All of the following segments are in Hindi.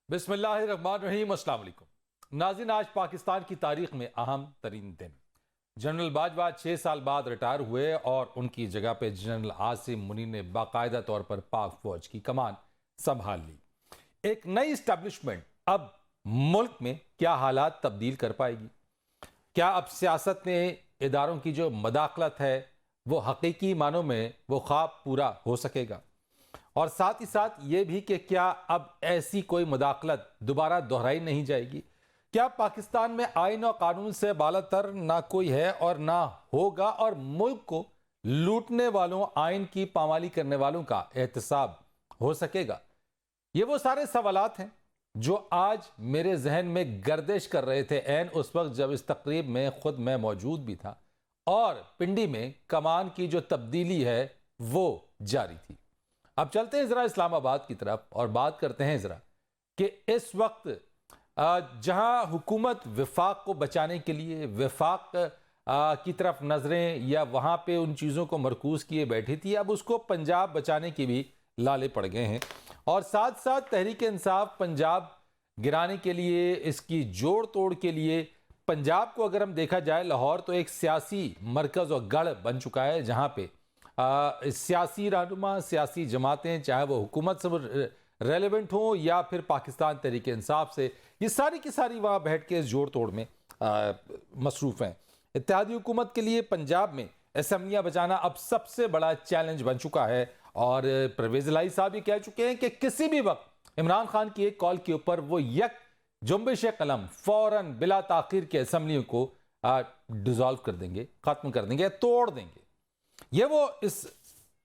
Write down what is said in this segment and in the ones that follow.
बिस्मिल्लाहिर्रहमानिर्रहीम, अस्सलाम वालेकुम नाज़रीन। आज पाकिस्तान की तारीख में अहम तरीन दिन। जनरल बाजवा 6 साल बाद रिटायर हुए और उनकी जगह पे जनरल आसिम मुनीर ने बाकायदा तौर पर पाक फौज की कमान संभाल ली। एक नई इस्टेब्लिशमेंट अब मुल्क में क्या हालात तब्दील कर पाएगी? क्या अब सियासत में इदारों की जो मदाखलत है वो हकीकी मानों में वो ख्वाब पूरा हो सकेगा? और साथ ही साथ ये भी कि क्या अब ऐसी कोई मुदाखलत दोबारा दोहराई नहीं जाएगी? क्या पाकिस्तान में आइन और कानून से बालातर ना कोई है और ना होगा, और मुल्क को लूटने वालों, आइन की पामाली करने वालों का एहतसाब हो सकेगा? ये वो सारे सवालात हैं जो आज मेरे जहन में गर्दिश कर रहे थे ऐन उस वक्त जब इस तकरीब में खुद मैं मौजूद भी था और पिंडी में कमान की जो तब्दीली है वो जारी थी। अब चलते हैं ज़रा इस्लामाबाद की तरफ और बात करते हैं ज़रा कि इस वक्त जहां हुकूमत विफाक को बचाने के लिए विफाक की तरफ नज़रें या वहां पे उन चीज़ों को मरकूज़ किए बैठी थी, अब उसको पंजाब बचाने की भी लाले पड़ गए हैं। और साथ साथ तहरीक इंसाफ पंजाब गिराने के लिए, इसकी जोड़ तोड़ के लिए, पंजाब को अगर हम देखा जाए, लाहौर तो एक सियासी मरकज़ और गढ़ बन चुका है जहाँ पे सियासी रहनुमा, सियासी जमातें, चाहे वो हुकूमत से रेलेवेंट हो या फिर पाकिस्तान तहरीक इंसाफ से, ये सारी की सारी वहाँ बैठ के इस जोड़ तोड़ में मसरूफ़ हैं। इत्तेहादी हुकूमत के लिए पंजाब में असम्बलियाँ बचाना अब सबसे बड़ा चैलेंज बन चुका है। और परवेज़ इलाही साहब ये कह चुके हैं कि किसी भी वक्त इमरान खान की एक कॉल के ऊपर वो यक जुम्बिश कलम फौरन बिला ताखीर के असम्बलियों को डिज़ोल्व कर देंगे, ख़त्म कर देंगे, तोड़ देंगे। ये वो इस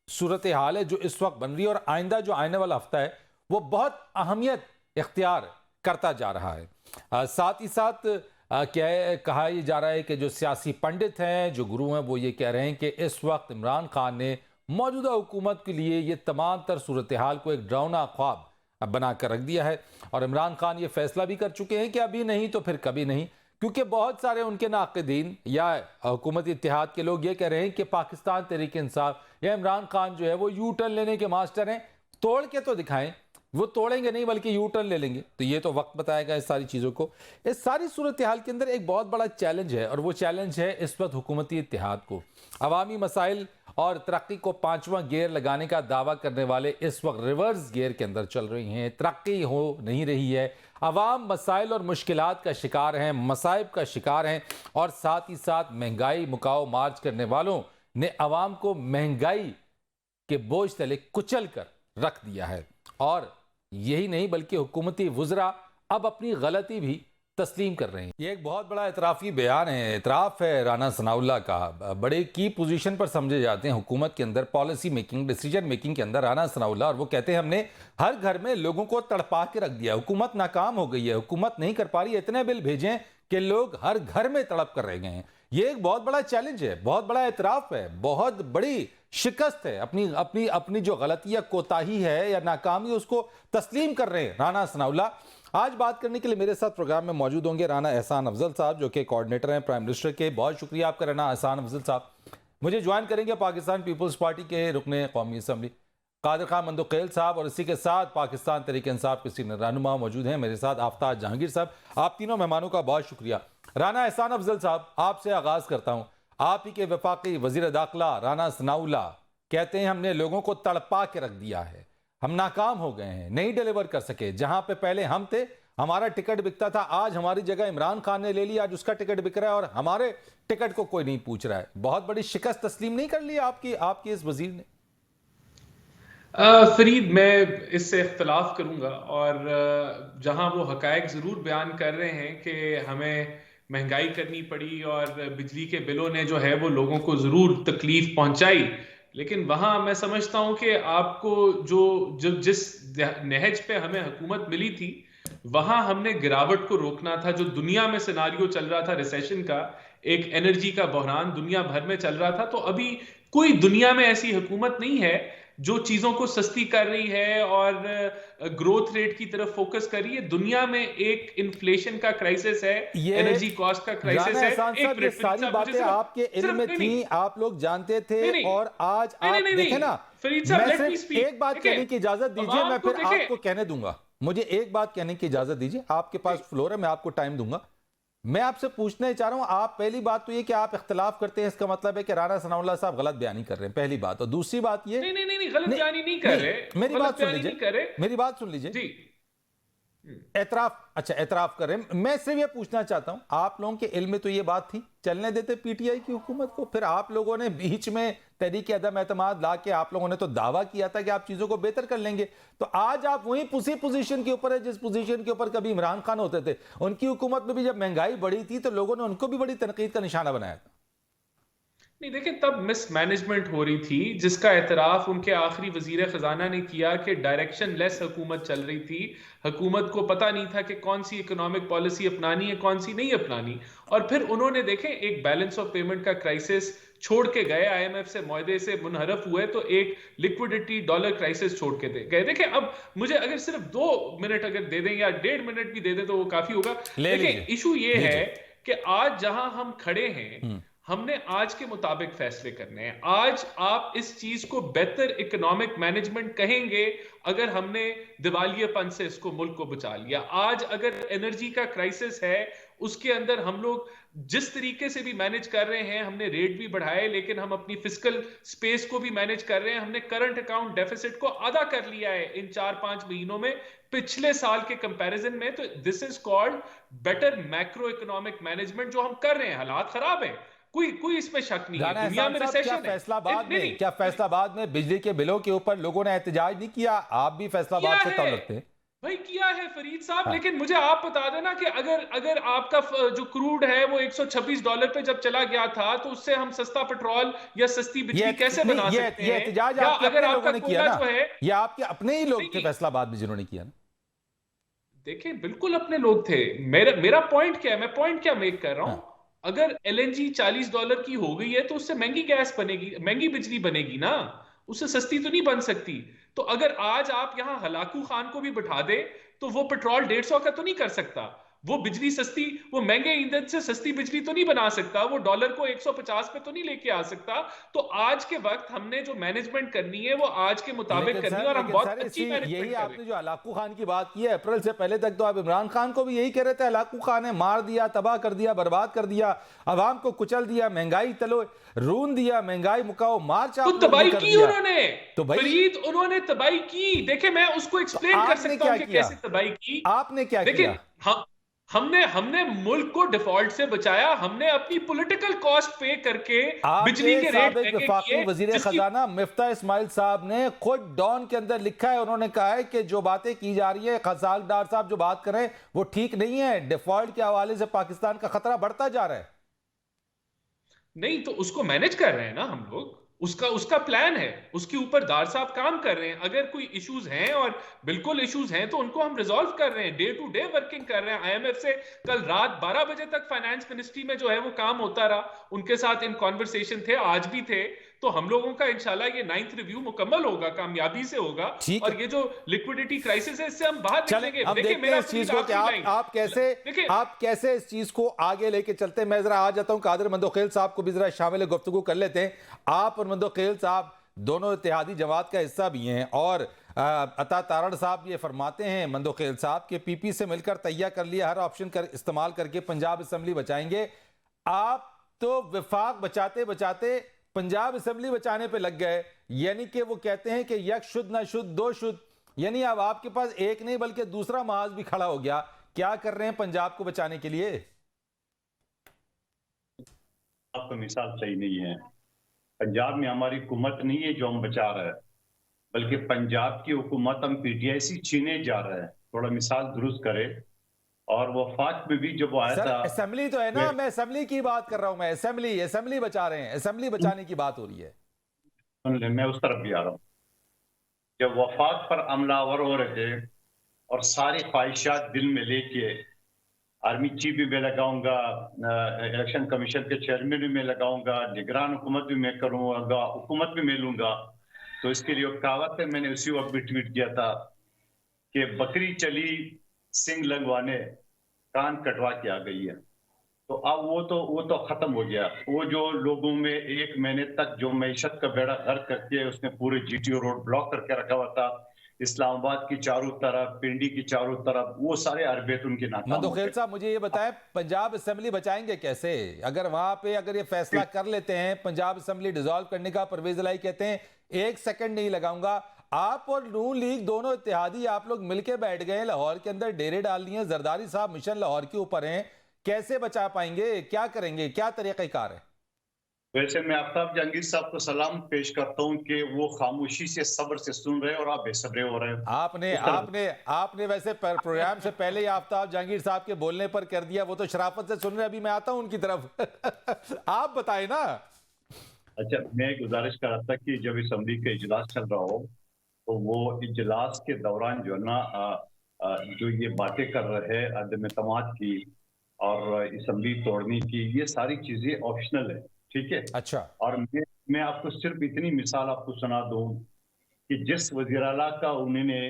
सूरत हाल है जो इस वक्त बन रही है और आइंदा जो आने वाला हफ्ता है वो बहुत अहमियत इख्तियार करता जा रहा है। साथ ही साथ कहा यह जा रहा है कि जो सियासी पंडित हैं, जो गुरु हैं, वो ये कह रहे हैं कि इस वक्त इमरान खान ने मौजूदा हुकूमत के लिए ये तमाम तर सूरत हाल को एक डरावना ख्वाब बना कर रख दिया है। और इमरान खान ये फैसला भी कर चुके हैं कि अभी नहीं तो फिर कभी नहीं, क्योंकि बहुत सारे उनके नाक़दीन या हुकूमत इत्तेहाद के लोग ये कह रहे हैं कि पाकिस्तान तहरीक इंसाफ या इमरान खान जो है वो यू टर्न लेने के मास्टर हैं। तोड़ के तो दिखाएं, वो तोड़ेंगे नहीं बल्कि यू टर्न ले लेंगे। तो ये तो वक्त बताएगा इस सारी चीज़ों को। इस सारी सूरत हाल के अंदर एक बहुत बड़ा चैलेंज है और वो चैलेंज है इस वक्त हुकूमती इत्तेहाद को। अवामी मसाइल और तरक्की को 5वां गियर लगाने का दावा करने वाले इस वक्त रिवर्स गियर के अंदर चल रही हैं। तरक्की हो नहीं रही है, अवाम मसाइल और मुश्किलात का शिकार हैं, मसाइब का शिकार हैं। और साथ ही साथ महंगाई मुकाओ मार्च करने वालों ने अवाम को महंगाई के बोझ तले कुचल कर रख दिया है। और यही नहीं बल्कि हुकूमती वुज़रा अब अपनी गलती भी तस्लीम कर रहे हैं। ये एक बहुत बड़ा इतराफ़ी बयान है, इतराफ़ है राना सनाउल्लाह का। बड़े की पोजीशन पर समझे जाते हैं हुकूमत के अंदर, पॉलिसी मेकिंग, डिसीजन मेकिंग के अंदर राना सनाउल्लाह। और वो कहते हैं हमने हर घर में लोगों को तड़पा के रख दिया, हुकूमत नाकाम हो गई है, हुकूमत नहीं कर पा रही, इतने बिल भेजें कि लोग हर घर में तड़प कर रह गए हैं। ये एक बहुत बड़ा चैलेंज है, बहुत बड़ा इतराफ़ है, बहुत बड़ी शिकस्त है। अपनी अपनी अपनी जो गलती या कोताही है या नाकामी, उसको तस्लीम कर रहे हैं राना सनाउल्लाह। आज बात करने के लिए मेरे साथ प्रोग्राम में मौजूद होंगे राना एहसान अफजल साहब, जो कि कोऑर्डिनेटर हैं प्राइम मिनिस्टर के। बहुत शुक्रिया आपका राना एहसान अफजल साहब। मुझे ज्वाइन करेंगे पाकिस्तान पीपल्स पार्टी के रुकने कौमी असम्बली कादिर खान मंदुकैल साहब, और इसी के साथ पाकिस्तान तहरीक इंसाफ के सीनियर रहनुमा मौजूद हैं मेरे साथ आफताब जहांगीर साहब। आप तीनों मेहमानों का बहुत शुक्रिया। राना एहसान अफजल साहब, आपसे आगाज़ करता हूँ। आप ही के वफाकी वज़ीर दाखिला राना सनाउल्लाह कहते हैं हमने लोगों को तड़पा के रख दिया है, हम नाकाम हो गए हैं, नहीं डिलीवर कर सके। जहां पे पहले हम थे, हमारा टिकट बिकता था, आज हमारी जगह इमरान खान ने ले लिया, आज उसका टिकट बिक रहा है और हमारे टिकट को कोई नहीं पूछ रहा है। बहुत बड़ी शिकस्त तस्लीम नहीं कर ली आपकी इस वजीर ने? फरीद, मैं इससे इख्तलाफ करूंगा। और जहां वो हकायक ज़रूर बयान कर रहे हैं कि हमें महंगाई करनी पड़ी और बिजली के बिलों ने जो है वो लोगों को ज़रूर तकलीफ पहुंचाई, लेकिन वहां मैं समझता हूं कि आपको जिस नहज पे हमें हुकूमत मिली थी, वहां हमने गिरावट को रोकना था। जो दुनिया में सिनारियो चल रहा था रिसेशन का, एक एनर्जी का बहरान दुनिया भर में चल रहा था, तो अभी कोई दुनिया में ऐसी हुकूमत नहीं है जो चीजों को सस्ती कर रही है और ग्रोथ रेट की तरफ फोकस कर रही है। दुनिया में एक इन्फ्लेशन का क्राइसिस है, एनर्जी कॉस्ट का क्राइसिस है। एक मिनट, सारी बातें आपके इल्म में थी, आप लोग जानते थे, और आज आप देखें ना, फरीद साहब, मैं सिर्फ एक बात कहने की इजाजत दीजिए, मैं फिर आपको कहने दूंगा। मुझे एक बात कहने की इजाजत दीजिए, आपके पास फ्लोर है, मैं आपको टाइम दूंगा। मैं आपसे पूछना ही चाह रहा हूं, आप पहली बात तो ये कि आप इख्तिलाफ करते हैं, इसका मतलब है कि राणा सनाउल्लाह साहब गलत बयानी कर रहे हैं, पहली बात। और दूसरी बात ये, नहीं नहीं नहीं नहीं, गलत नहीं बयानी नहीं कर नहीं, रहे, वो मेरी गलत बात सुन बयानी नहीं लीजिए, कर रहे मेरी बात सुन लीजिए। जी। एतराफ, अच्छा एतराफ कर रहे हैं। मैं सिर्फ ये पूछना चाहता हूं, आप लोगों के इल्म में तो ये बात थी, चलने देते पीटीआई की हुकूमत को, फिर आप लोगों ने बीच में तहरीक अदम एतमाद ला के आप लोगों ने तो दावा किया था कि आप चीजों को बेहतर कर लेंगे। तो आज आप वही उसी पोजीशन के ऊपर है जिस पोजीशन के ऊपर कभी इमरान खान होते थे। उनकी हुकूमत में भी जब महंगाई बढ़ी थी तो लोगों ने उनको भी बड़ी तनकीद का निशाना बनाया था। नहीं देखें, तब मिसमैनेजमेंट हो रही थी जिसका एतराफ उनके आखिरी वजीर खजाना ने किया कि डायरेक्शन लेस हुकूमत चल रही थी। हुकूमत को पता नहीं था कि कौन सी इकोनॉमिक पॉलिसी अपनानी है, कौन सी नहीं अपनानी। और फिर उन्होंने देखें एक बैलेंस ऑफ पेमेंट का क्राइसिस छोड़ के गए, आईएमएफ से मुआहदे से मुनहरफ हुए तो एक लिक्विडिटी डॉलर क्राइसिस छोड़ के दे गए। देखें, अब मुझे अगर सिर्फ 2 मिनट अगर दे दें या 1.5 मिनट भी दे दें तो वो काफी होगा। ले देखें, लीजिए, इशू ये है लीजिए। कि आज जहां हम खड़े हैं, हमने आज के मुताबिक फैसले करने हैं। आज आप इस चीज को बेहतर इकोनॉमिक मैनेजमेंट कहेंगे अगर हमने दिवालियेपन से इसको मुल्क को बचा लिया। आज अगर एनर्जी का क्राइसिस है, उसके अंदर हम लोग जिस तरीके से भी मैनेज कर रहे हैं, हमने रेट भी बढ़ाए लेकिन हम अपनी फिस्कल स्पेस को भी मैनेज कर रहे हैं। हमने करंट अकाउंट डेफिसिट को आधा कर लिया है इन 4-5 महीनों में पिछले साल के कंपैरिजन में। तो this is called better macro economic management जो हम कर रहे हैं। हालात खराब है, कोई कोई इसमें शक नहीं है, राणा दुनिया एहसान में साहब, क्या रिसेशन है। फैसलाबाद नहीं में, नहीं, क्या फैसलाबाद में बिजली के बिलों के ऊपर लोगों ने एहतजाज नहीं किया? आप भी किया फैसलाबाद से है ताल्लुक रखते हैं। भाई, किया है फरीद साहब। हाँ। लेकिन मुझे आप बता देना कि अगर अगर आपका जो क्रूड है वो $126 पे जब चला गया था तो उससे हम सस्ता पेट्रोल या सस्ती बिजली कैसे नहीं, बना सकते ये हैं? एहतजाज या आपके अगर अपने लोगों आपका ने किया कोयला ना, जो है, ये आपके अपने ही नहीं लोग थे नहीं, फैसलाबाद में जिन्होंने किया ना। देखें बिल्कुल अपने लोग थे। मेरा मेरा पॉइंट क्या है, मैं पॉइंट क्या मेक कर रहा हाँ। हूं। अगर एलएनजी $40 की हो गई है तो उससे महंगी गैस बनेगी, महंगी बिजली बनेगी ना, उससे सस्ती तो नहीं बन सकती। तो अगर आज आप यहां हलाकू खान को भी बैठा दे तो वो पेट्रोल 150 का तो नहीं कर सकता। वो बिजली सस्ती, वो महंगे ईंधन से सस्ती बिजली तो नहीं बना सकता। वो डॉलर को 150 पे तो नहीं लेके आ सकता। तो आज के वक्त हमने जो मैनेजमेंट करनी है वो आज के मुताबिक करनी है और हम बहुत अच्छी यही मैनेजमेंट कर रहे आपने हैं। जो हलाकू खान की बात की है, अप्रैल से पहले तक तो आप इमरान खान को भी यही कह रहे थे, हलाकू खान है, मार दिया, तबाह कर दिया, बर्बाद कर दिया, अवाम को कुचल दिया, महंगाई तलो रून दिया, महंगाई मुकाओ मार्च तो आप लोगों ने तबाही कर की दिया। उन्होंने, तो भाई फरीद, उन्होंने तबाही की। देखे, मैं उसको तो एक्सप्लेन कर आपने सकता क्या हूं कि किया? कैसे तबाही की। आपने क्या लेकिन किया? हम हमने हमने मुल्क को डिफॉल्ट से बचाया। हमने अपनी पॉलिटिकल कॉस्ट पे करके आपके बिजली के रेट साबिक महंगे वफाकी किए वजीर जिसकी। खजाना मिफ्ता इस्माइल साहब ने खुद डॉन के अंदर लिखा है, उन्होंने कहा है कि जो बातें की जा रही है, खजाक डार साहब जो बात कर रहे हैं वो ठीक नहीं है, डिफॉल्ट के हवाले से पाकिस्तान का खतरा बढ़ता जा रहा है। नहीं तो उसको मैनेज कर रहे हैं ना हम लोग, उसका उसका प्लान है, उसके ऊपर दार साहब काम कर रहे हैं। अगर कोई इश्यूज हैं, और बिल्कुल इश्यूज हैं, तो उनको हम रिजॉल्व कर रहे हैं, डे टू डे वर्किंग कर रहे हैं। आईएमएफ से कल रात 12 बजे तक फाइनेंस मिनिस्ट्री में जो है वो काम होता रहा, उनके साथ इन कॉन्वर्सेशन थे, आज भी थे। तो हम लोगों का इंशाल्लाह ये 9th रिव्यू मुकम्मल होगा, कामयाबी से होगा। ठीक है, और ये जो लिक्विडिटी क्राइसिस है इससे हम बाहर चलें निकलेंगे। हम देखिए देखते हैं मेरा इस चीज को कि आखिरी लाइन, देखिए आप कैसे इस चीज को आगे लेके चलते हैं। मैं जरा आ जाता हूं, कादिर मंदोखेल साहब को भी जरा शामिल गुफ्तगू कर लेते हैं। आप और मंदोखेल साहब दोनों इत्तेहादी जमात का हिस्सा भी हैं, और अता तारड़ साहब ये फरमाते हैं, मंदोखेल साहब के पीपी से मिलकर तैयार कर लिया, हर ऑप्शन कर इस्तेमाल करके पंजाब असेंबली बचाएंगे। आप तो विफाक बचाते बचाते पंजाब असेंबली बचाने पे लग गए। यानी कि वो कहते हैं कि यक शुद्ध ना शुद्ध दो शुद्ध, यानी अब आपके पास एक नहीं बल्कि दूसरा महाज भी खड़ा हो गया। क्या कर रहे हैं पंजाब को बचाने के लिए? आपका मिसाल सही नहीं है। पंजाब में हमारी हुकूमत नहीं है जो हम बचा रहे हैं, बल्कि पंजाब की हुकूमत हम पीटीआई से छीने जा रहे हैं। थोड़ा मिसाल दुरुस्त करे। और वफाक में भी जब वो आया सर था, असेंबली तो है ना, मैं असेंबली की बात कर रहा हूं, मैं असेंबली बचा रहे हैं, असेंबली बचाने की बात हो रही है। मैं उस तरफ भी आ रहा हूँ। जब वफाक पर हमलावर हो रहे थे और सारी ख्वाहिशात दिल में लेके आर्मी चीफ भी मैं लगाऊंगा, इलेक्शन कमीशन के चेयरमैन भी मैं लगाऊंगा, निगरान हुकूमत भी मैं करूंगा, हुकूमत भी मैं लूंगा, तो इसके लिए कहावत है, मैंने उसी वक्त भी ट्वीट किया था कि बकरी चली सिंग लगवाने, कान कटवा के आ गई है। तो अब वो तो खत्म हो गया। वो जो लोगों में 1 महीने तक जो मैशत का बेड़ा गर्क करके उसने पूरे जीटीओ रोड ब्लॉक करके रखा हुआ था, इस्लामाबाद की चारों तरफ, पिंडी की चारों तरफ, वो सारे अरबियत उनके नाकाम हो मंदोखेल गए। साहब, मुझे ये बताएं, पंजाब असेंबली बचाएंगे कैसे? अगर वहां पे अगर ये फैसला कर लेते हैं पंजाब असेंबली डिसॉल्व करने का, परवेज इलाही कहते हैं 1 सेकंड नहीं लगाऊंगा, आप और नून लीग दोनों इत्तेहादी आप लोग मिलके बैठ गए, लाहौर के अंदर डेरे डाल दिए, जरदारी साहब मिशन लाहौर के ऊपर हैं, कैसे बचा पाएंगे? क्या करेंगे? क्या तरीक़ाकार है? वैसे मैं आफ्ताब जहांगीर साहब को सलाम पेश करता हूं कि वो खामोशी से सब्र से सुन रहे हैं और आप बेसब्रे हो रहे हो। आपने आपने आपने वैसे प्रोग्राम से पहले ही आफ्ताब जहांगीर साहब के बोलने पर कर दिया, वो तो शराफत से सुन रहे, अभी मैं आता हूं उनकी तरफ। आप बताएं ना। अच्छा, मैं गुजारिश कर रहा था कि जब असेंबली का इजलास चल रहा हो तो वो इजलास के दौरान जो है ना जो ये बातें कर रहे हैं अदम एतमाद की और असेंबली तोड़ने की, ये सारी चीजें ऑप्शनल है, ठीक है। अच्छा, और मैं आपको सिर्फ इतनी मिसाल आपको सुना दूं कि जिस वज़ीर आला का उन्होंने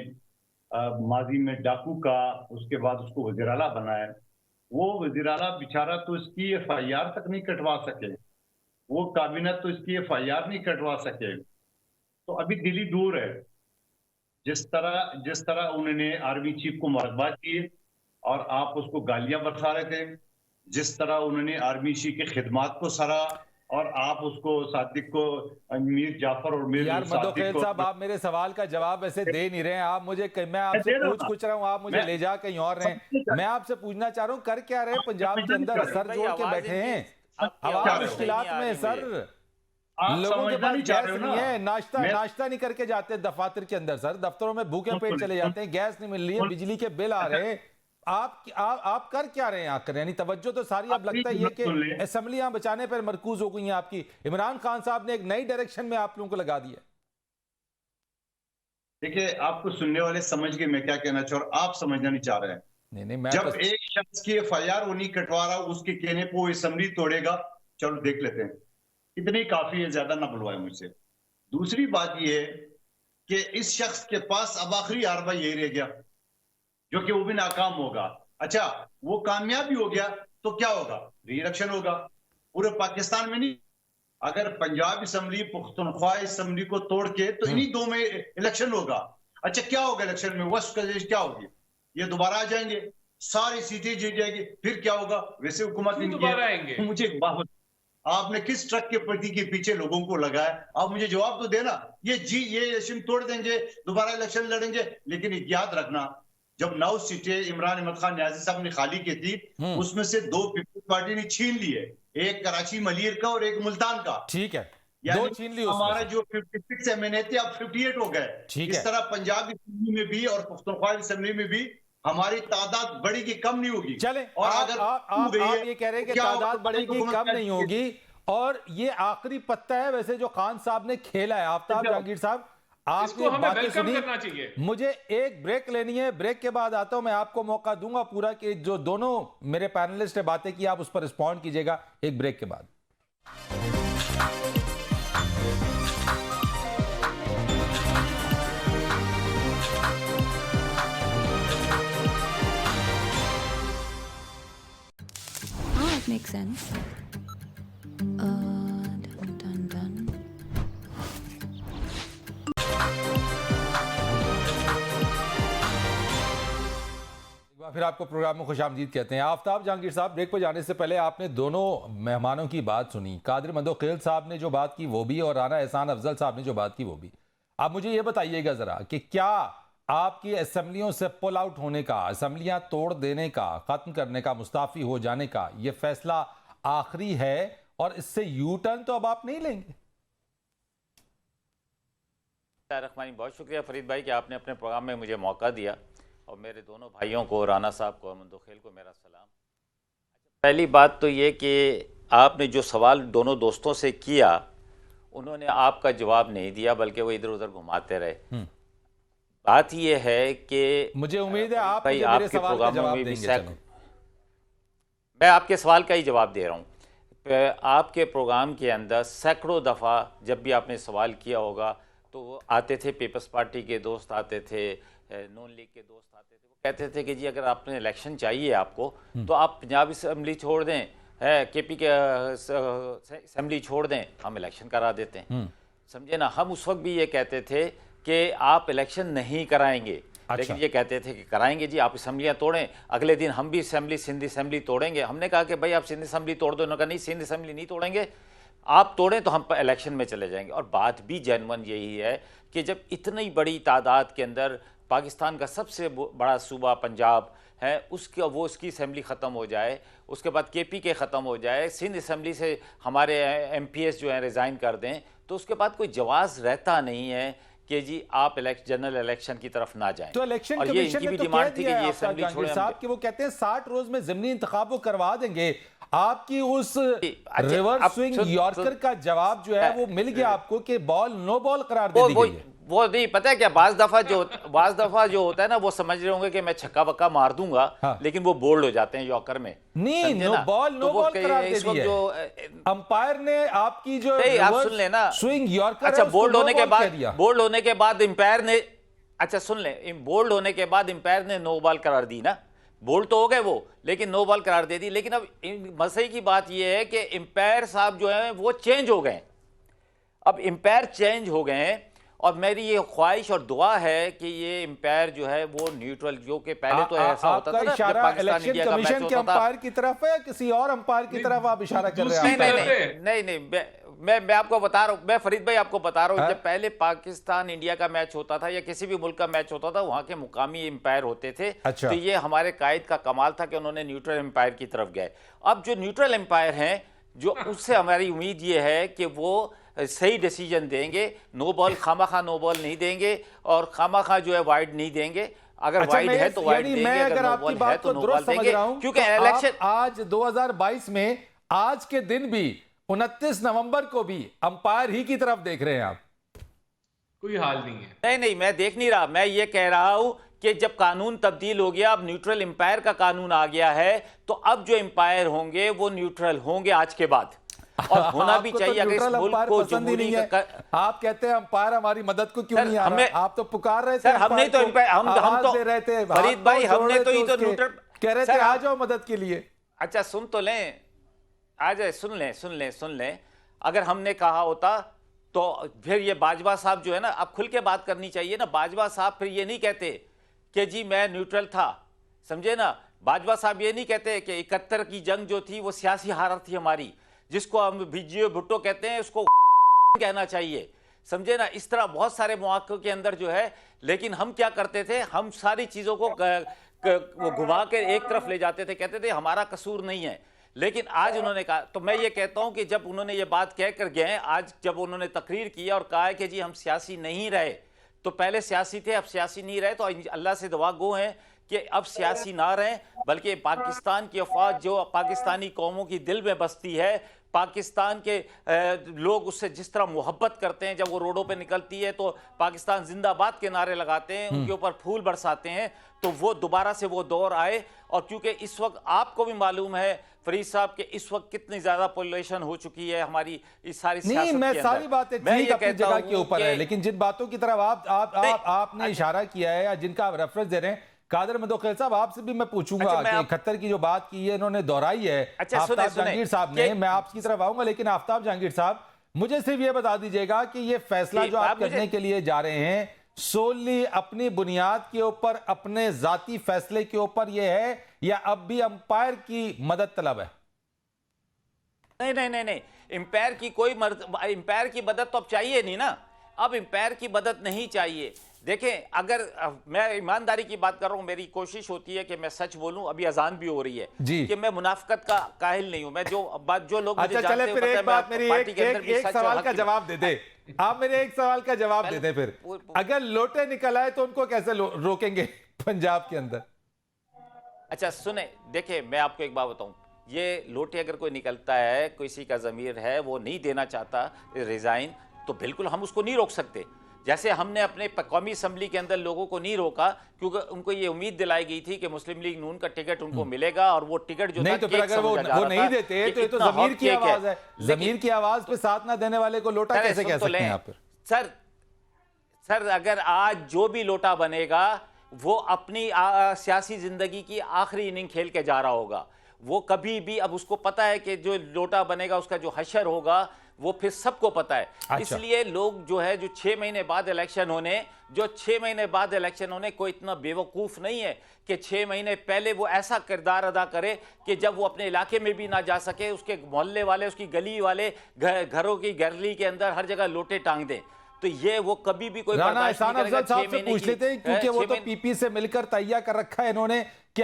माजी में डाकू का, उसके बाद उसको वज़ीर आला बनाया, वो वज़ीर आला बेचारा तो इसकी FIR तक नहीं कटवा सके, वो काबिनेट तो इसकी FIR नहीं कटवा सके। तो अभी दिल्ली दूर है। जिस तरह उन्होंने आर्मी चीफ को मुबारकबाद की और आप उसको गालियां बरसा रहे थे, जिस तरह उन्होंने आर्मी चीफ की खिदमात को सरा और आप उसको सादिक को, मीर जाफर और मीर यार सादिक मंदोखेल को, साहब, आप मेरे सवाल का जवाब ऐसे दे नहीं रहे हैं। आप मुझे मैं आपसे दे रहा हूं ना। पूछ रहा हूँ, आप मुझे मैं- ले जा कहीं और रहे हैं। मैं आपसे पूछना चाह रहा हूँ, कर क्या रहे हैं पंजाब के अंदर? समझना सर जोड़ के बैठे हैं, आवाज मुश्किलात में है सर, आप लोगों के समझना पास नहीं चाह गैस रहे हो नहीं ना। है, नाश्ता मैं- नाश्ता नहीं करके जाते दफातर के अंदर सर, दफ्तरों में भूखे पेट चले जाते हैं, गैस नहीं मिल रही है, बिजली के बिल आ रहे हैं। आप कर क्या रहे हैं आकर? यानी तवज्जो तो सारी अब लगता है ये कि असेंबलियां बचाने पर मरकूज हो गई हैं आपकी। इमरान खान साहब ने एक नई डायरेक्शन में आप लोगों को लगा दिया। देखिए, आपको सुनने वाले समझ गए मैं क्या कहना चाह रहा हूं, आप समझना नहीं चाह रहे हैं। नहीं, मैं जब तो एक शख्स की FIR वो नहीं कटवा रहा, उसके कहने पर वो असेंबली तोड़ेगा, चलो देख लेते हैं, इतनी काफी है, ज्यादा ना बुलवाए मुझसे। दूसरी बात ये है कि इस शख्स के पास अब आखिरी आरबा यही रह गया, जो कि वो भी नाकाम होगा। अच्छा, वो कामयाब भी हो गया तो क्या होगा? री इलेक्शन होगा पूरे पाकिस्तान में नहीं। अगर पंजाब असेंबली, पुख्तनख्वा असेंबली को तोड़ के तो इन्हीं दो में इलेक्शन होगा। अच्छा, क्या होगा इलेक्शन में? वेस्ट प्रदेश क्या होगी? ये दोबारा आ जाएंगे, सारी सीटें जीत जाएगी, फिर क्या होगा? वैसे हुकूमत दोबारा आएंगे। मुझे एक बात, आपने किस ट्रक के प्रति के पीछे लोगों को लगाया? आप मुझे जवाब तो देना। ये इलेक्शन तोड़ देंगे, दोबारा इलेक्शन लड़ेंगे, लेकिन याद रखना, जब 9 सीटें इमरान अहमद खान न्याजी साहब ने खाली की थी, उसमें से 2 पीपल्स पार्टी ने छीन लिए, एक कराची मलीर का और एक मुल्तान का। ठीक है, यानी 2 छीन ली हमारा जो 56 MNA थे अब 58 हो गए। इस तरह पंजाब असेंबली में भी और पुख्तनख्वा असेंबली में भी हमारी तादाद बढ़ेगी, कम नहीं होगी। चले, और अगर आप ये कह रहे हैं कि तादाद बढ़ेगी, कम नहीं होगी, और ये आखिरी पत्ता है वैसे जो खान साहब ने खेला है। आफ्ताब जहांगीर साहब, आपने बातें सुनी, मुझे एक ब्रेक लेनी है, ब्रेक के बाद आता हूं, मैं आपको मौका दूंगा पूरा कि जो दोनों मेरे पैनलिस्ट ने बातें की आप उस पर रिस्पॉन्ड कीजिएगा एक ब्रेक के बाद। It makes sense. Dun. फिर आपको प्रोग्राम में खुशामदीद कहते हैं। आफ्ताब जहांगीर साहब, ब्रेक पर जाने से पहले आपने दोनों मेहमानों की बात सुनी, कादिर मंदोखेल साहब ने जो बात की वो भी, और राना एहसान अफजल साहब ने जो बात की वो भी। आप मुझे ये बताइएगा जरा कि क्या आपकी असेंबलियों से पुल आउट होने का, असेंबलियां तोड़ देने का, खत्म करने का, मुस्ताफी हो जाने का ये फैसला आखिरी है और इससे यू टर्न तो अब आप नहीं लेंगे? बहुत शुक्रिया फरीद भाई कि आपने अपने प्रोग्राम में मुझे मौका दिया, और मेरे दोनों भाइयों को, राना साहब को और मंदोखेल को मेरा सलाम। पहली बात तो ये कि आपने जो सवाल दोनों दोस्तों से किया, उन्होंने आपका जवाब नहीं दिया, बल्कि वो इधर उधर घुमाते रहे। बात ये है कि मुझे उम्मीद है आप भाई मुझे मेरे सवाल का जवाब में भी देंगे। मैं आपके सवाल का ही जवाब दे रहा हूँ। आपके प्रोग्राम के अंदर सैकड़ों दफ़ा जब भी आपने सवाल किया होगा तो वो आते थे, पीपल्स पार्टी के दोस्त आते थे, नून लीग के दोस्त आते थे, वो कहते थे कि जी अगर आपने इलेक्शन चाहिए आपको तो आप पंजाब असेंबली छोड़ दें, KP के असेंबली छोड़ दें, हम इलेक्शन करा देते हैं। समझे ना? हम उस वक्त भी ये कहते थे कि आप इलेक्शन नहीं कराएंगे। लेकिन ये कहते थे कि कराएंगे जी, आप असेंबलियां तोड़ें। अगले दिन हम भी असेंबली, सिंध असेंबली तोड़ेंगे। हमने कहा कि भाई आप सिंध असेंबली तोड़ दो। उन्होंने कहा नहीं, सिंध असेंबली नहीं तोड़ेंगे, आप तोड़ें तो हम इलेक्शन में चले जाएंगे। और बात भी जेन्युइन यही है कि जब इतनी बड़ी तादाद के अंदर पाकिस्तान का सबसे बड़ा सूबा पंजाब है, उसकी असेंबली ख़त्म हो जाए, उसके बाद KPK ख़त्म हो जाए, सिंध असेंबली से हमारे MPs जो हैं रिज़ाइन कर दें, तो उसके बाद कोई जवाज़ रहता नहीं है कि जी आप जनरल इलेक्शन की तरफ ना जाएं। तो इलेक्शन और ये कमीशन इनकी ने भी तो डिमांड कह थी कि दिया है ये आफ्ताब असेंबली जहांगीर छोड़ें। साहब कि वो कहते हैं 60 रोज में ज़मीनी इंतखाब वो करवा देंगे। आपकी उस अच्छा, रिवर्स अब स्विंग सुन- यॉर्कर का जवाब जो है वो मिल गया आपको कि बॉल नो बॉल करार दे वो दी वो गई है। वो नहीं पता है क्या, बाज दफा जो होता है ना, वो समझ रहे होंगे कि मैं छक्का वक्का मार दूंगा, हाँ। लेकिन वो बोल्ड हो जाते हैं यॉर्कर में। नहीं, समझे नो ना? बॉल तो वो करार दे इस दी वक्त है। जो अंपायर ने आपकी जो नहीं, आप रिवर्स सुन लेना। स्विंग यॉर्कर अच्छा, है, उसको बोल्ड नो होने के बॉल कह बाद दिया। बोल्ड होने के बाद एम्पायर ने, अच्छा सुन ले, बोल्ड होने के बाद एम्पायर ने नो बॉल करार दी ना। बोल्ड तो हो गए वो, लेकिन नो बॉल करार दे दी। लेकिन अब मसले की बात यह है कि एम्पायर साहब जो है वो चेंज हो गए। अब एम्पायर चेंज हो गए हैं, और मेरी ये ख्वाहिश और दुआ है कि ये एम्पायर जो है वो न्यूट्रल, जो कि पहले तो ऐसा होता था ना, जब इशारा पाकिस्तान इलेक्शन इंडिया का मैच कमीशन के होता था। अंपायर की तरफ है या किसी और अंपायर की तरफ आप इशारा कर रहे दूसरी हैं? नहीं तरफ नहीं है। नहीं नहीं, मैं आपको बता रहा हूँ, मैं फरीद भाई आपको बता रहा हूँ, जब पहले पाकिस्तान इंडिया का मैच होता था या किसी भी मुल्क का मैच होता था, वहां के मुकामी एम्पायर होते थे। अच्छा। तो ये हमारे कायद का कमाल था कि उन्होंने न्यूट्रल एम्पायर की तरफ गए। अब जो न्यूट्रल एम्पायर हैं, जो उससे हमारी उम्मीद ये है कि वो सही डिसीजन देंगे। नो बॉल, खामा नो बॉल नहीं देंगे, और खामा जो है वाइड नहीं देंगे। अगर अच्छा, वाइड है तो वाइड यानी देंगे, मैं अगर अगर नो आपकी बॉल है बात तो को नो बॉल दुरुस्त समझ देंगे, रहा हूं, क्योंकि तो इलेक्शन आज 2022 में आज के दिन भी 29 नवंबर को भी अंपायर ही की तरफ देख रहे हैं आप? कोई हाल नहीं है। नहीं नहीं, मैं देख नहीं रहा। मैं ये कह रहा हूं कि जब कानून तब्दील हो गया, अब न्यूट्रल एम्पायर का कानून आ गया है, तो अब जो एम्पायर होंगे वो न्यूट्रल होंगे आज के बाद, और होना भी आपको तो चाहिए। अगर इस न्यूट्रल मुल्क अंपायर को पसंद ही जमहूरी नहीं है। आप कहते हैं अंपायर हमारी मदद को क्यों सर, नहीं आ हमें- रहा? आप तो पुकार रहे थे, सर, हमने तो अंपायर को, हम आवाज तो दे रहे थे, फरीद हाथ भाई, जोड़ हमने रहे तो थे ये तो उसके, न्यूट्रल कह रहे सर, थे आ आप- जाओ मदद के लिए। अच्छा सुन तो लें, आ जाए, सुन लें। अगर हमने कहा होता तो फिर ये बाजवा साहब जो है ना, अब खुल के बात करनी चाहिए ना। बाजवा साहब फिर ये नहीं कहते कि जी मैं न्यूट्रल था, समझे ना। बाजवा साहब ये नहीं कहते कि 71 की जंग जो थी वो सियासी हारत थी हमारी, जिसको हम बीजे भुट्टो कहते हैं, उसको कहना चाहिए, समझे ना। इस तरह बहुत सारे मौक़ों के अंदर जो है, लेकिन हम क्या करते थे, हम सारी चीज़ों को वो घुमा के एक तरफ ले जाते थे, कहते थे हमारा कसूर नहीं है। लेकिन आज उन्होंने कहा, तो मैं ये कहता हूं कि जब उन्होंने ये बात कह कर गए, आज जब उन्होंने तकरीर किया और कहा है कि जी हम सियासी नहीं रहे, तो पहले सियासी थे अब सियासी नहीं रहे, तो अल्लाह से दुआ गो हैं कि अब सियासी ना रहें, बल्कि पाकिस्तान की अफवाज जो पाकिस्तानी कौमों की दिल में बसती है, पाकिस्तान के लोग उससे जिस तरह मोहब्बत करते हैं, जब वो रोडों पे निकलती है तो पाकिस्तान जिंदाबाद के नारे लगाते हैं, उनके ऊपर फूल बरसाते हैं, तो वो दोबारा से वो दौर आए। और क्योंकि इस वक्त आपको भी मालूम है फरीद साहब के इस वक्त कितनी ज्यादा पॉपुलेशन हो चुकी है हमारी इस सारी नहीं, सियासत मैं के सारी अंदर। बातें मैं ठीक ये अपनी कहता जगह हूं के ऊपर है, कि- लेकिन जिन बातों की तरफ आपने इशारा किया है या जिनका आप रेफरेंस दे रहे हैं, कादर मंदोखेल साहब आपसे भी मैं पूछूंगा अच्छा, मैं कि 71 की जो बात की है इन्होंने दोहराई है अच्छा, आफ्ताब सुने, जहांगीर साहब ने, कि- मैं आपकी तरफ आऊंगा, लेकिन आफ्ताब जहांगीर साहब मुझे सिर्फ ये बता दीजिएगा कि ये फैसला जो आप करने के लिए जा रहे हैं सोली अपनी बुनियाद के ऊपर, अपने जाती फैसले के ऊपर ये है, या अब भी अंपायर की मदद तलब है? नहीं, एम्पायर की कोई एम्पायर की मदद तो अब चाहिए नहीं ना। अब एम्पायर की मदद नहीं चाहिए। देखें, अगर मैं ईमानदारी की बात कर रहा हूं, मेरी कोशिश होती है कि मैं सच बोलूं। अभी अजान भी हो रही है जी, कि मैं मुनाफिकत का काहिल नहीं हूं। मैं जो लोग मुझे अच्छा, चले जानते फिर हैं, एक बात मेरी एक सच सवाल और का हक जवाब दे दे। आप मेरे एक सवाल का जवाब दे दे। फिर अगर लोटे निकल आए तो उनको कैसे रोकेंगे पंजाब के अंदर? अच्छा सुने, देखिए मैं आपको एक बात बताऊं, ये लोटे अगर कोई निकलता है, किसी का ज़मीर है, वो नहीं देना चाहता रिज़ाइन, तो बिल्कुल हम उसको नहीं रोक सकते। जैसे हमने अपने कौमी असम्बली के अंदर लोगों को नहीं रोका, क्योंकि उनको ये उम्मीद दिलाई गई थी कि मुस्लिम लीग नून का टिकट उनको मिलेगा, और वो टिकट जो नहीं, तो फिर अगर वो नहीं देते तो ये तो ज़मीर की आवाज है। ज़मीर की आवाज पे साथ ना देने वाले को लोटा कैसे कह सकते हैं आप? सर अगर आज जो भी लोटा बनेगा वो अपनी सियासी जिंदगी की आखिरी इनिंग खेल के जा रहा होगा। वो कभी भी, अब उसको पता है कि जो लोटा बनेगा उसका जो हशर होगा वो फिर सबको पता है। अच्छा। इसलिए लोग जो है, जो 6 महीने बाद इलेक्शन होने, कोई इतना बेवकूफ नहीं है कि 6 महीने पहले वो ऐसा किरदार अदा करे कि जब वो अपने इलाके में भी ना जा सके, उसके मोहल्ले वाले, उसकी गली वाले, घरों की गली के अंदर हर जगह लोटे टांग दें। तो ये वो कभी भी कोई राना बर्दाश्त एहसान नहीं अफजल करेगा। साहब से पूछ लेते हैं, क्योंकि वो तो पीपी से मिलकर तैयार कर रखा है इन्होंने कि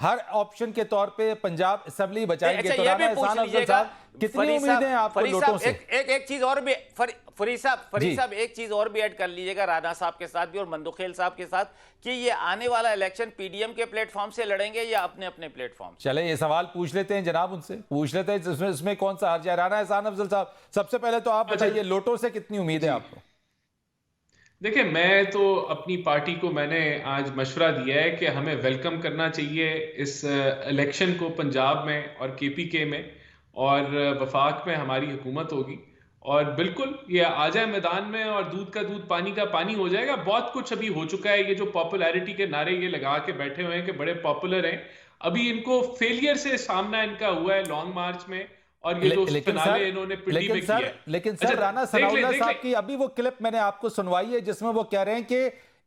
हर ऑप्शन के तौर पे पंजाब असेंबली बचाएंगे। तो राना एहसान अफजल साहब, कितनी उम्मीदें हैं आपको लोटों से? एक चीज और भी फरीद साहब एक चीज और भी ऐड कर लीजिएगा राना साहब के साथ भी और मंदोखेल साहब के साथ, कि ये आने वाला इलेक्शन पीडीएम के प्लेटफॉर्म से लड़ेंगे या अपने अपने प्लेटफॉर्म? चले ये सवाल पूछ लेते हैं जनाब, उनसे पूछ लेते हैं इसमें कौन सा हार जाए। राना एहसान अफजल साहब, सबसे पहले तो आप बताइए, लोटों से कितनी उम्मीद है आपको? देखिए, मैं तो अपनी पार्टी को मैंने आज मशवरा दिया है कि हमें वेलकम करना चाहिए इस इलेक्शन को पंजाब में और केपीके में, और वफाक में हमारी हुकूमत होगी और बिल्कुल ये आ जाए मैदान में और दूध का दूध पानी का पानी हो जाएगा। बहुत कुछ अभी हो चुका है। ये जो पॉपुलैरिटी के नारे ये लगा के बैठे हुए हैं कि बड़े पॉपुलर हैं, अभी इनको फेलियर से सामना इनका हुआ है लॉन्ग मार्च में, और ये जो फिनाले इन्होंने पिंडी में किया है। लेकिन सर राना सनाउल्लाह साहब की अभी वो क्लिप मैंने आपको सुनवाई है जिसमें वो कह रहे हैं कि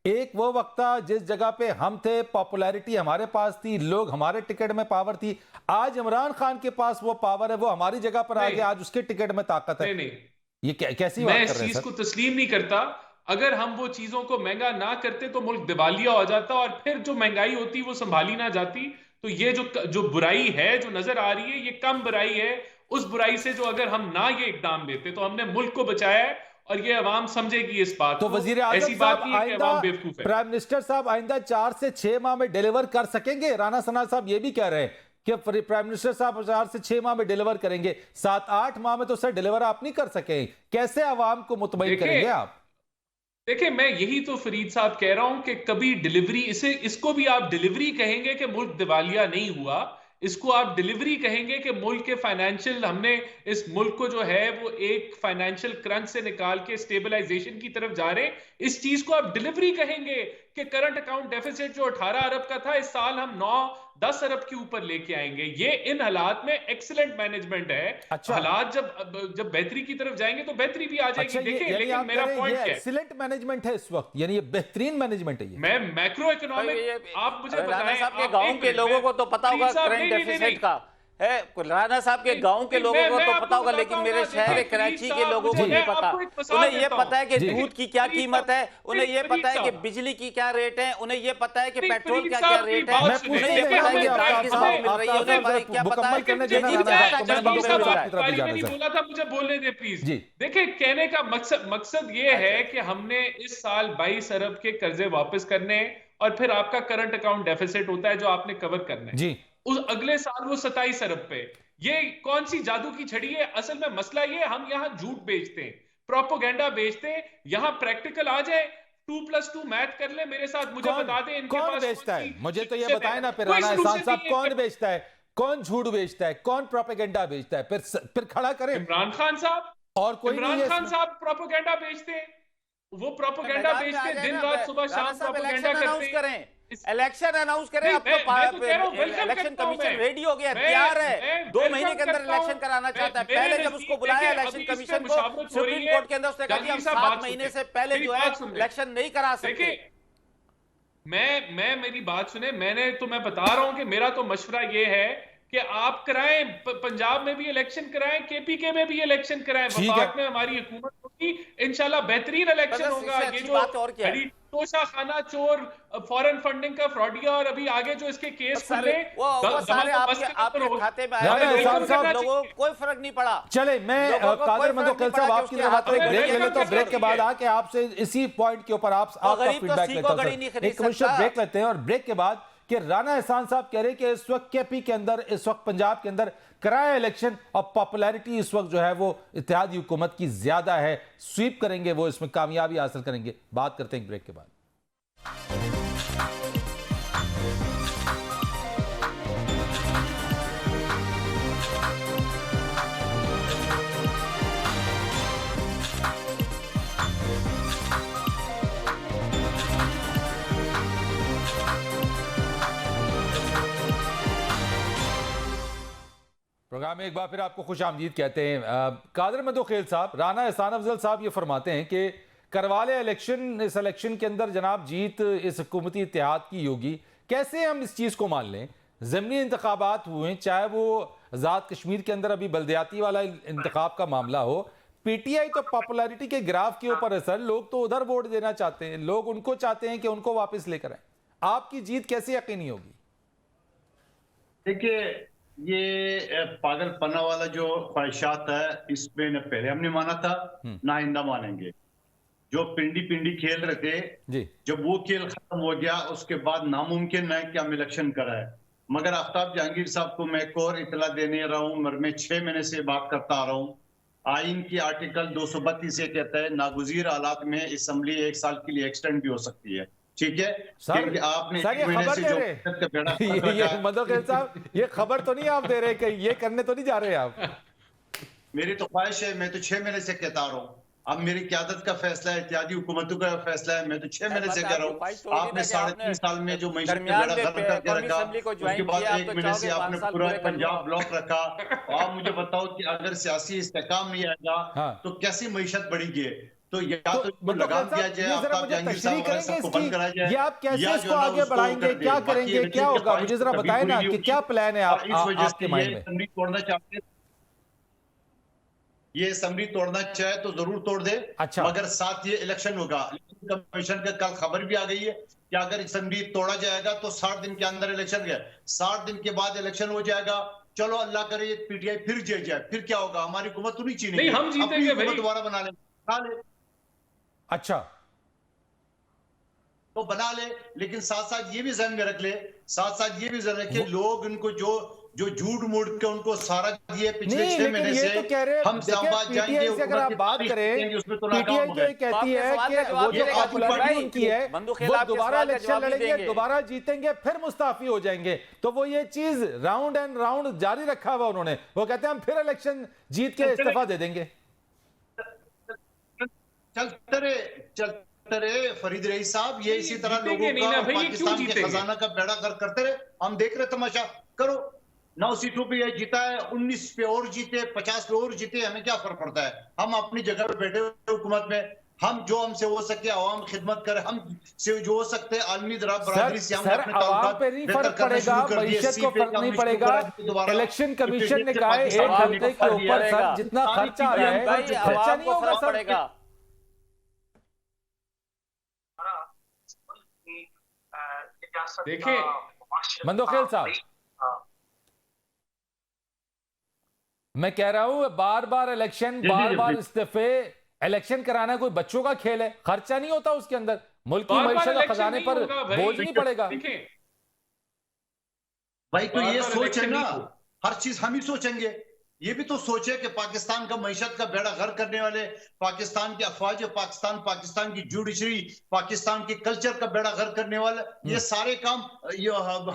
एक वो वक्त था जिस जगह पे हम थे, पॉपुलैरिटी हमारे पास थी, लोग हमारे टिकट में पावर थी। आज इमरान खान के पास वो पावर है, वो हमारी जगह पर आ गया, आज उसके टिकट में ताकत है। नहीं, ये कैसी बात कर रहे हैं? मैं इस चीज को तस्लीम नहीं करता। अगर हम वो चीजों को महंगा ना करते तो मुल्क दिवालिया हो जाता और फिर जो महंगाई होती वो संभाली ना जाती। तो ये जो बुराई है जो नजर आ रही है, ये कम बुराई है उस बुराई से जो अगर हम ना ये इकदाम लेते तो हमने मुल्क को बचाया है और ये अवाम समझेगी इस बात तो को। वजीर ऐसी आजम बात साहब नहीं है कि आइंदा, अवाम बेवकूफ है। प्राइम मिनिस्टर साहब आइंदा 4 से 6 माह में डिलीवर कर सकेंगे? राना सना साहब ये भी कह रहे हैं कि प्राइम मिनिस्टर साहब 4 से 6 माह में डिलीवर करेंगे, 7-8 माह में तो सर डिलीवर आप नहीं कर सकेंगे। कैसे अवाम को मुतमईन करेंगे आप? देखिए, मैं यही तो फरीद साहब कह रहा हूं कि कभी डिलीवरी, इसको भी आप डिलीवरी कहेंगे कि मुल्क दिवालिया नहीं हुआ, इसको आप डिलीवरी कहेंगे कि मुल्क के फाइनेंशियल, हमने इस मुल्क को जो है वो एक फाइनेंशियल क्रंच से निकाल के स्टेबलाइजेशन की तरफ जा रहे, इस चीज को आप डिलीवरी कहेंगे कि करंट अकाउंट डेफिसिट जो 18 अरब का था, इस साल हम 9-10 अरब के ऊपर लेके आएंगे। ये इन हालात में एक्सीलेंट मैनेजमेंट है। अच्छा। हालात जब बेहतरी की तरफ जाएंगे तो बेहतरी भी आ जाएगी। अच्छा, देखिए, लेकिन मेरा पॉइंट क्या है, एक्सीलेंट मैनेजमेंट है इस वक्त, यानी ये बेहतरीन मैनेजमेंट है। ये मैं मैक्रो इकोनॉमिक, आप मुझे बताएं, साहब के गांव के लोगों को तो पता होगा करंट डेफिसिट का है, राणा साहब के गांव के लोगों को तो पता होगा, लेकिन मेरे शहर कराची के लोगों को नहीं पता। उन्हें ये पता है कि दूध की क्या कीमत है, उन्हें ये पता है कि बिजली की क्या रेट है, उन्हें ये पता है कि पेट्रोल का क्या रेट है, उन्हें ये पता है कि दाल किस भाव मिल रही है, उन्हें क्या पता है कि बोला था। मुझे बोलने दे प्लीज। देखिए, कहने का मकसद ये है कि हमने इस साल 22 अरब के कर्जे वापस करने और फिर आपका करंट अकाउंट डेफिसिट होता है जो आपने कवर करना है। उस अगले साल वो 27 अरब पे। ये कौन सी जादू की छड़ी है? असल में मसला ये, हम यहाँ झूठ बेचते हैं, प्रोपोगेंडा बेचते हैं। यहाँ प्रैक्टिकल आ जाए, 2+2 मैथ कर ले मेरे साथ, मुझे बता दे इनके कौन पास बेचता है? मुझे तो ये बताएं ना फिर राना एहसान साहब, कौन बेचता है, कौन झूठ बेचता है, कौन प्रोपेगेंडा बेचता है? फिर खड़ा करें। इमरान खान साहब और कोई इमरान खान साहब प्रोपेगेंडा बेचते हैं। वो प्रोपेगेंडा बेचते हैं, दिन रात सुबह शाम प्रोपेगेंडा करते हैं। इलेक्शन अनाउंस करें। अब तो इलेक्शन कमीशन रेडी हो गया, तैयार है, 2 महीने के अंदर इलेक्शन कराना चाहता है। पहले जब उसको बुलाया इलेक्शन कमीशन को सुप्रीम कोर्ट के अंदर, उसने कहा कि हम 7 महीने से पहले जो है इलेक्शन नहीं करा सकते। मैं मेरी बात सुने, मैं बता रहा हूं कि मेरा तो मशवरा ये है कि आप कराएं, पंजाब में भी इलेक्शन कराएं, केपीके में भी इलेक्शन कराएं, वफाक में हमारी हुकूमत होगी, इंशाल्लाह बेहतरीन इलेक्शन होगा। ये जो तोशा खाना चोर, फॉरेन फंडिंग का फ्रॉडिया और अभी आगे जो इसके केस खुले, वो सारे आपके खाते में आए, लोगों को कोई फर्क नहीं पड़ा। चले, मैं कादर मंदोखेल साहब आपकी तरफ ब्रेक ले लेता हूं। ब्रेक के बाद आके आपसे इसी पॉइंट के ऊपर आपका फीडबैक लेता हूं। एक मिनट ब्रेक लेते हैं और ब्रेक के बाद कि राना एहसान साहब कह रहे हैं कि इस वक्त केपी के अंदर, इस वक्त पंजाब के अंदर कराया इलेक्शन और पॉपुलैरिटी इस वक्त जो है वो इत्तेहादी हुकूमत की ज्यादा है, स्वीप करेंगे, वो इसमें कामयाबी हासिल करेंगे। बात करते हैं ब्रेक के बाद। प्रोग्राम में एक बार फिर आपको खुश आमदीद कहते हैं। कादर मदोखेल साहब, राना एहसान अफजल साहब ये फरमाते हैं कि करवाले इलेक्शन, इस इलेक्शन के अंदर जनाब जीत इस हुकूमती इत्तेहाद की होगी। कैसे हम इस चीज़ को मान लें? ज़मीनी इंतखाबात हुए, चाहे वो आज़ाद कश्मीर के अंदर अभी बल्दियाती वाला इंतखाब का मामला हो, पीटीआई तो पॉपुलैरिटी के ग्राफ के ऊपर है सर। लोग तो उधर वोट देना चाहते हैं, लोग उनको चाहते हैं कि उनको वापस लेकर आए। आपकी जीत कैसे यकीनी होगी? देखिए, ये पागलपना वाला जो ख्वाहिशात है, इसमें न पहले हमने माना था ना आइंदा मानेंगे। जो पिंडी पिंडी खेल रहे थे जी, जब वो खेल खत्म हो गया, उसके बाद नामुमकिन है कि हम इलेक्शन कराए। मगर आफ्ताब जहांगीर साहब को मैं एक और इतला देने रहा हूँ, मैं 6 महीने से बात करता आ रहा हूँ। आइन की आर्टिकल 232 ये कहता है नागुज़ीर हालात में असम्बली 1 साल के लिए एक्सटेंड भी हो सकती है। ठीक है, क्योंकि आपने सर ये खबर दे रहे ये मदोखेल साहब, ये खबर तो नहीं आप दे रहे कि ये करने तो नहीं जा रहे आप? मेरी तो ख्वाहिश है, मैं तो 6 महीने से कहता आ रहा हूँ। अब मेरी क़यादत का फैसला है, इत्तेहादी हुकूमतों का फैसला है। मैं तो 6 महीने से कह रहा हूँ। आपने 3.5 साल में जो मईशत पे बेड़ा गर्क करके रखा, उसके बाद 1 महीने से आपने पूरा पंजाब ब्लॉक रखा। आप मुझे बताओ कि अगर सियासी इस्तेहकाम नहीं आएगा तो कैसी मईशत बढ़ेगी? तो या तो लगाम दिया जाए, आफ्ताब जहांगीर साहब और सबको बंद कराया जाए, ये आप कैसे इसको आगे बढ़ाएंगे, क्या करेंगे, क्या होगा? मुझे जरा बताएं ना कि क्या प्लान है आपके माइंड में? तोड़ना चाहते हैं, ये असेंबली तोड़ना चाहे तो जरूर तोड़ दे। अच्छा, मगर साथ ये इलेक्शन होगा। इलेक्शन कमीशन का कल खबर भी आ गई है कि अगर असेंबली तोड़ा जाएगा तो 60 दिन के अंदर इलेक्शन है, 60 दिन के बाद इलेक्शन हो जाएगा। चलो अल्लाह करे पीटीआई फिर जीत जाए, फिर क्या होगा? हमारी हुकूमत तो नहीं छीनेगी, नहीं, हम जीतेंगे भाई। दोबारा बना ले। अच्छा, तो बना ले, लेकिन साथ साथ ये भी ज़हन में रख ले, साथ साथ ये भी ज़हन रखे लोग इनको जो झूठ मूठ के उनको सारा दिए पिछले 6 महीने से, तो कह रहे हम शाहबाद जाएंगे। अगर आप बात करें, उसमें तो पीटीआई जो कहती है कि वो जो पॉपुलैरिटी उनकी है वो दोबारा इलेक्शन लड़ेंगे, दोबारा जीतेंगे, फिर मुस्ताफी हो जाएंगे। तो वो ये चीज राउंड एंड राउंड जारी रखा हुआ उन्होंने। वो कहते हैं हम फिर इलेक्शन जीत के इस्तीफा दे देंगे। चलते रहे फरीद रईस साहब, ये इसी तरह लोगों का पाकिस्तान के खजाना का बेड़ा गर्क करते रहे। हम देख रहे तमाशा। करो 9 सीटों पे ये जीता है, 19 पे और जीते, 50 पे और जीते, हमें क्या फर्क पड़ता है? हम अपनी जगह पे बैठे हुए हुकूमत में, हम जो हमसे हो सके आवाम खिदमत करे, हम से जो हो सकते हैं आलमी बरादरी से हम अपने आवाम पे नहीं फर्क पड़ेगा, मईशत को फर्क नहीं पड़ेगा। इलेक्शन कमीशन ने कहा है 1 घंटे के ऊपर सर जितना खर्चा आ रहा है खर्चा नहीं होगा सर। देखिए मंदोखेल साहब, मैं कह रहा हूं बार बार इलेक्शन, बार बार इस्तीफे, इलेक्शन कराना कोई बच्चों का खेल है? खर्चा नहीं होता उसके अंदर, मुल्क की मईशत और खजाने पर बोझ नहीं पड़ेगा। भाई तो ये सोच है ना, हर चीज हम ही सोचेंगे। ये भी तो सोचे कि पाकिस्तान का मईशत का बेड़ा गर्क करने वाले पाकिस्तान की अफवाज, पाकिस्तान की जुडिशरी, पाकिस्तान के कल्चर का बेड़ा गर्क करने वाले, ये सारे काम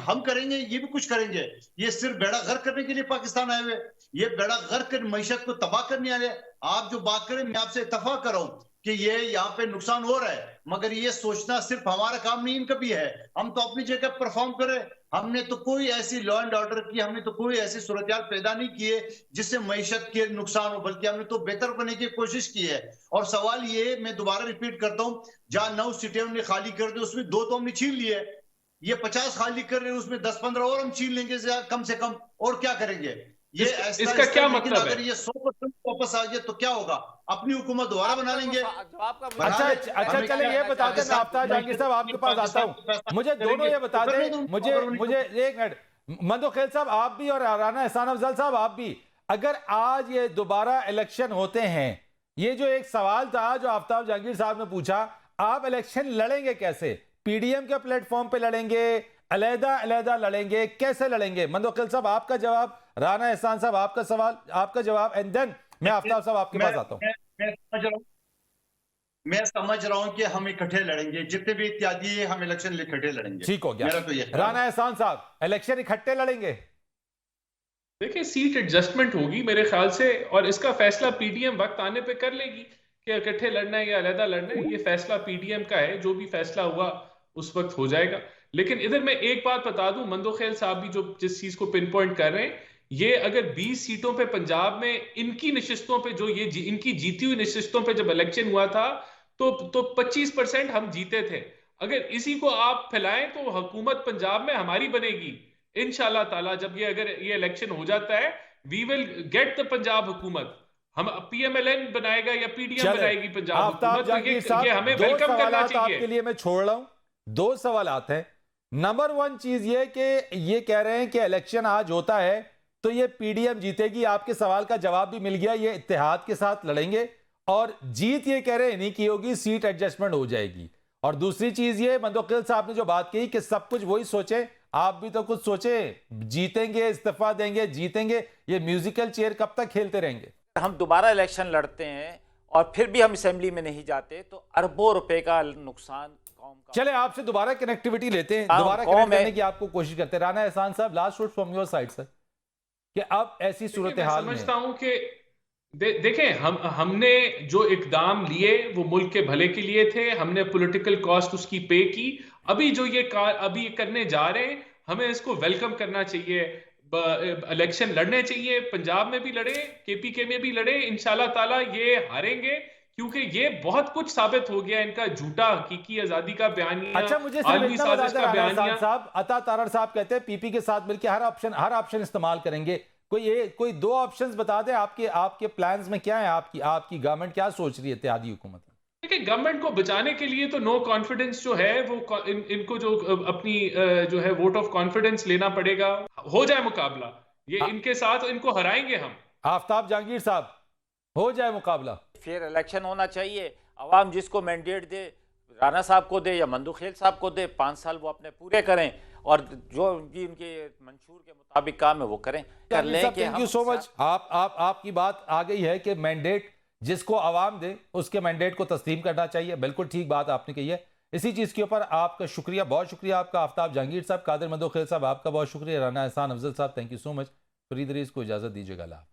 हम करेंगे, ये भी कुछ करेंगे। ये सिर्फ बेड़ा गर्क करने के लिए पाकिस्तान आए हुए, ये बेड़ा गर्क कर मईशत को तबाह करने वाले। आप जो बात करें, मैं आपसे इत्तफाक कर रहा हूं कि ये यहाँ पे नुकसान हो रहा है, मगर ये सोचना सिर्फ हमारा काम नहीं, इनका भी है। हम तो अपनी जगह परफॉर्म करें। हमने तो कोई ऐसी लॉ एंड ऑर्डर की, हमने तो कोई ऐसी सूरत पैदा नहीं की है जिससे मईशत के नुकसान हो, बल्कि हमने तो बेहतर बनने की कोशिश की है। और सवाल ये, मैं दोबारा रिपीट करता हूं, जहां 9 सीटें हमने खाली कर दी, उसमें 2 तो हमने छीन लिए। ये 50 खाली कर रहे हैं, उसमें 10-15 और हम छीन लेंगे कम से कम। और क्या करेंगे? ये इसका क्या मतलब है? अगर ये 100% वापस आ गया तो क्या होगा? अपनी हुकूमत दोबारा बना लेंगे। अच्छा चले ये बता दें, आफ्ताब जहांगीर साहब आपके पास आता हूं, मुझे दोनों ये बता दें, मुझे 1 मिनट। मंदोखेल साहब आप भी और राना एहसान अफजल साहब आप भी, अगर आज ये दोबारा इलेक्शन होते हैं, ये जो एक सवाल था जो आफ्ताब जहांगीर साहब ने पूछा, आप इलेक्शन लड़ेंगे कैसे? पीडीएम के प्लेटफॉर्म पे लड़ेंगे, अलग-अलग लड़ेंगे, कैसे लड़ेंगे? मंदोखेल साहब आपका जवाब, राना एहसान साहब आपका सवाल, आपका जवाब, एंड देन मैं आफ्ताब साहब आपके पास आता हूं। मैं समझ रहा हूं कि हम इकट्ठे लड़ेंगे, जितने भी इत्यादि है हम इलेक्शन इकट्ठे लड़ेंगे। ठीक हो गया। मेरा तो ये राना एहसान साहब, इलेक्शन इकट्ठे लड़ेंगे? देखिए सीट एडजस्टमेंट होगी मेरे ख्याल से, और इसका फैसला पीडीएम वक्त आने पे कर लेगी कि इकट्ठे लड़ना है या अलग लड़ना है। ये फैसला पीडीएम का है, जो भी फैसला हुआ उस वक्त हो जाएगा। लेकिन इधर मैं एक बात बता दूं, मंदोखेल साहब भी जो जिस चीज को पिन पॉइंट कर रहे हैं ये अगर 20 सीटों पे पंजाब में इनकी नशिस्तों पे जो इनकी जीती हुई नशिस्तों पे जब इलेक्शन हुआ था तो 25% हम जीते थे। अगर इसी को आप फैलाएं तो हुकूमत पंजाब में हमारी बनेगी इंशाल्लाह ताला। जब अगर ये इलेक्शन हो जाता है, we will get the Punjab हुकूमत। हम पीएमएलएन बनाएगा या पीडीएम बनाएगी पंजाब आफ्ताब हुकूमत। जहांगीर ये साहब, हमें दो वेलकम करना सवालात चाहिए। आपके लिए मैं छोड़ रहा हूं। 2 सवालात हैं। नंबर 1 चीज ये कि ये कह रहे हैं कि इलेक्शन आज होता है तो ये पीडीएम जीतेगी। आपके सवाल का जवाब भी मिल गया, ये इत्तेहाद के साथ लड़ेंगे और जीत ये कह रहे हैं नहीं की होगी, सीट एडजस्टमेंट हो जाएगी। और दूसरी चीज ये मंदोखिल साहब ने जो बात कही कि सब कुछ वही सोचे, आप भी तो कुछ सोचे, जीतेंगे इस्तीफा देंगे जीतेंगे, ये म्यूजिकल चेयर कब तक खेलते रहेंगे? हम दोबारा इलेक्शन लड़ते हैं और फिर भी हम असेंबली में नहीं जाते तो अरबों रुपए का नुकसान कौम का। चले आपसे दोबारा कनेक्टिविटी लेते हैं, हाँ, दोबारा कौम कनेक्ट है। करने की आपको कोशिश करते हैं। राना एहसान साहब, last word from your side sir, कि अब ऐसी सूरत हाल में समझता हूं कि देखें, हमने जो इकदाम लिए वो मुल्क के भले के लिए थे। हमने पॉलिटिकल कॉस्ट उसकी पे की। अभी जो ये करने जा रहे हैं, हमें इसको वेलकम करना चाहिए। इलेक्शन लड़ने चाहिए, पंजाब में भी लड़े, केपीके में भी लड़े। इंशाल्लाह ताला ये हारेंगे क्योंकि ये बहुत कुछ साबित हो गया इनका झूठा हकीकी आजादी का बयानिया। अच्छा, मुझे सिर्फ आलमी इतना साजिश बता का दें, राना बयानिया। एहसान साहब, अता तारड़ साहब कहते हैं पीपी के साथ मिलकर हर ऑप्शन इस्तेमाल करेंगे। कोई 2 ऑप्शंस बता दें, आपके प्लान्स में क्या है? आपकी गवर्नमेंट क्या सोच रही है इत्तेहादी हुकूमत? देखिए, गवर्नमेंट को बचाने के लिए तो नो कॉन्फिडेंस जो है वो इनको जो अपनी जो है वोट ऑफ कॉन्फिडेंस लेना पड़ेगा। हो जाए मुकाबला, ये इनके साथ इनको हराएंगे हम। आफ्ताब जहांगीर साहब, हो जाए मुकाबला। फिर इलेक्शन होना चाहिए, अवाम जिसको मैंडेट दे, राना साहब को दे या मंदुखेल साहब को दे, 5 साल वो अपने पूरे करें और जो भी उनके मंशूर के मुताबिक काम है वो करें, कर लें। कि थैंक यू सो मच। आपकी बात आ गई है कि मैंडेट जिसको आवाम दे उसके मैंडेट को तस्लीम करना चाहिए। बिल्कुल ठीक बात आपने कही है। इसी चीज के ऊपर आपका शुक्रिया, बहुत शुक्रिया आपका आफ्ताब जहांगीर साहब, कादिर मंदोखेल साहब आपका बहुत शुक्रिया, राना एहसान अफजल साहब thank you so much. Farid Rais को इजाजत दीजिएगा।